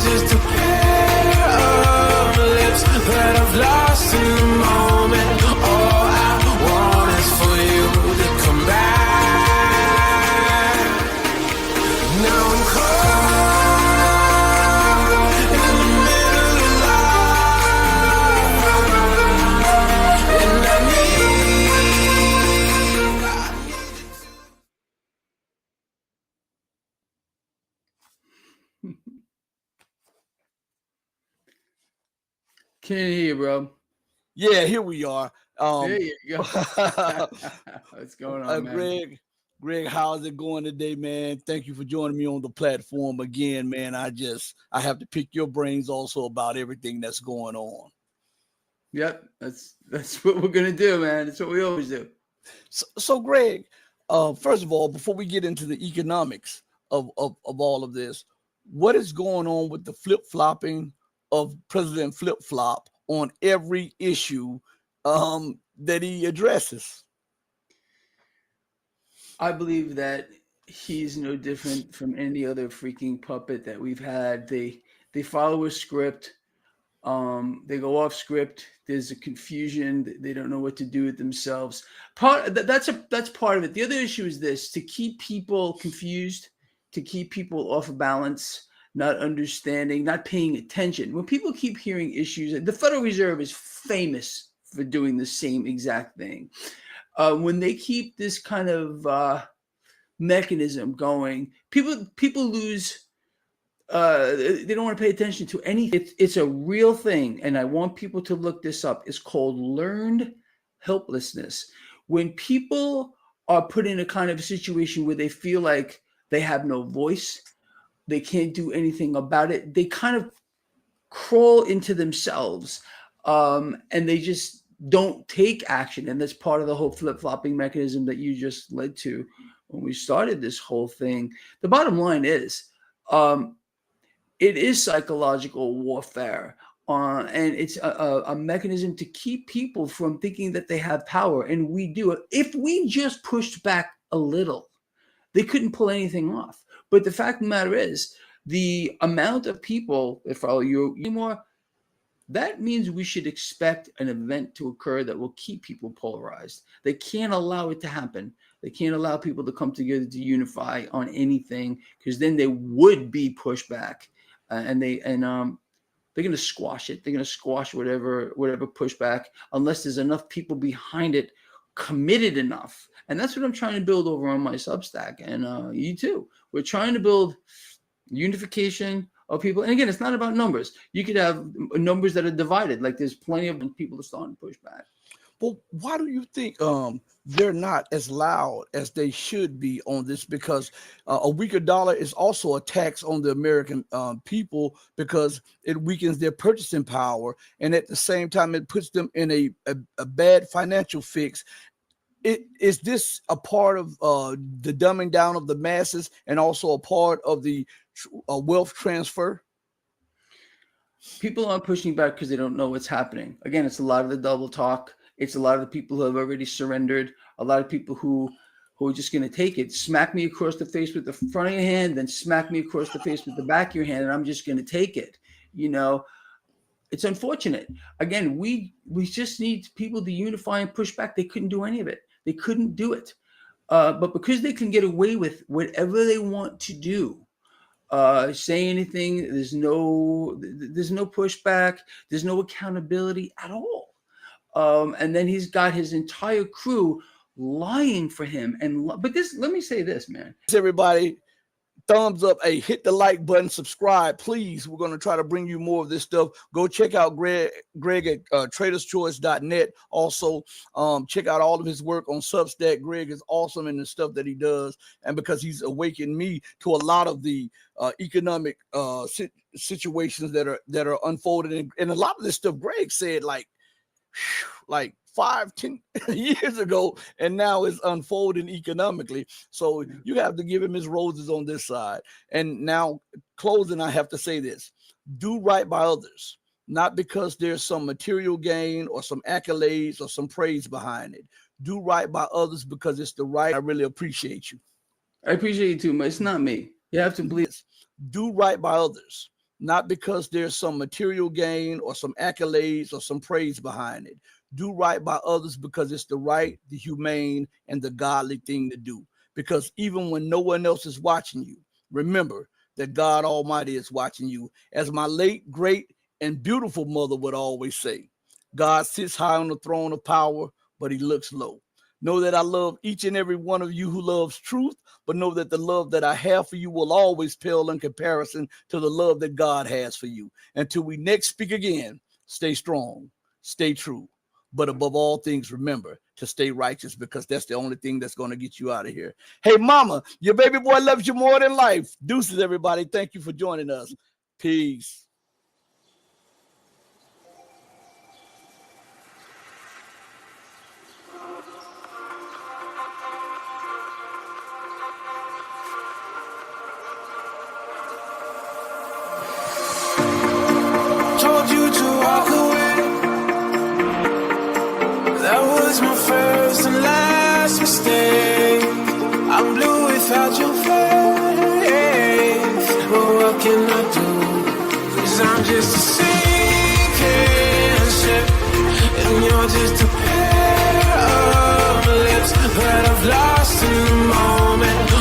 just a pair of lips that I've lost in the moment. All I want is for you to come back. Now I'm caught in the middle of life, and I need Can't hear you, bro. Yeah, here we are. There you go. What's going on, man? Greg, how's it going today, man? Thank you for joining me on the platform again, man. I have to pick your brains also about everything that's going on. Yep, that's what we're gonna do, man. That's what we always do. So Greg, first of all, before we get into the economics of all of this, what is going on with the flip-flopping of President Flip-Flop on every issue that he addresses? I believe that he's no different from any other freaking puppet that we've had. They follow a script. They go off script. There's a confusion. They don't know what to do with themselves. That's part of it. The other issue is this: to keep people confused, to keep people off balance, not understanding, not paying attention. When people keep hearing issues, the Federal Reserve is famous for doing the same exact thing. When they keep this kind of mechanism going, people lose. They don't want to pay attention to anything. It's a real thing, and I want people to look this up. It's called learned helplessness. When people are put in a kind of situation where they feel like they have no voice, they can't do anything about it, they kind of crawl into themselves, and they just don't take action. And that's part of the whole flip-flopping mechanism that you just led to when we started this whole thing. The bottom line is, it is psychological warfare, and it's a mechanism to keep people from thinking that they have power. And we do. If we just pushed back a little, they couldn't pull anything off. But the fact of the matter is, the amount of people that follow you anymore, that means we should expect an event to occur that will keep people polarized. They can't allow it to happen. They can't allow people to come together to unify on anything, because then they would be pushed back, and they're going to squash it. They're going to squash whatever pushback, unless there's enough people behind it, committed enough. And that's what I'm trying to build over on my Substack, and you too. We're trying to build unification of people. And again, it's not about numbers. You could have numbers that are divided. Like there's plenty of people that are starting to push back. Well, why do you think they're not as loud as they should be on this? Because a weaker dollar is also a tax on the American people, because it weakens their purchasing power, and at the same time it puts them in a bad financial fix. Is this a part of the dumbing down of the masses, and also a part of the wealth transfer? People aren't pushing back because they don't know what's happening. Again, it's a lot of the double talk. It's a lot of the people who have already surrendered. A lot of people who are just going to take it. Smack me across the face with the front of your hand, then smack me across the face with the back of your hand, and I'm just going to take it. You know, it's unfortunate. Again, we just need people to unify and push back. They couldn't do any of it. They couldn't do it. But because they can get away with whatever they want to do, say anything, there's no pushback, there's no accountability at all. And then he's got his entire crew lying for him. But let me say this, man. Everybody, thumbs up. Hey, hit the like button, subscribe, please. We're going to try to bring you more of this stuff. Go check out Greg at traderschoice.net. Also, check out all of his work on Substack. Greg is awesome in the stuff that he does, and because he's awakened me to a lot of the economic situations that are unfolding, and a lot of this stuff Greg said like 5-10 years ago, and now it's unfolding economically. So you have to give him his roses on this side. And now, closing, I have to say this: do right by others, not because there's some material gain or some accolades or some praise behind it. Do right by others because it's the right. I really appreciate you. I appreciate you too, but it's not me. You have to believe. Do right by others, not because there's some material gain or some accolades or some praise behind it. Do right by others because it's the right, the humane, and the godly thing to do. Because even when no one else is watching you, remember that God Almighty is watching you. As my late, great, and beautiful mother would always say, God sits high on the throne of power, but he looks low. Know that I love each and every one of you who loves truth, but know that the love that I have for you will always pale in comparison to the love that God has for you. Until we next speak again, stay strong, stay true, but above all things, remember to stay righteous, because that's the only thing that's going to get you out of here. Hey, mama, your baby boy loves you more than life. Deuces, everybody. Thank you for joining us. Peace. Told you to walk away. That was my first and last mistake. I'm blue without your face. But what can I do? 'Cause I'm just a sinking ship, and you're just a pair of lips that I've lost in the moment.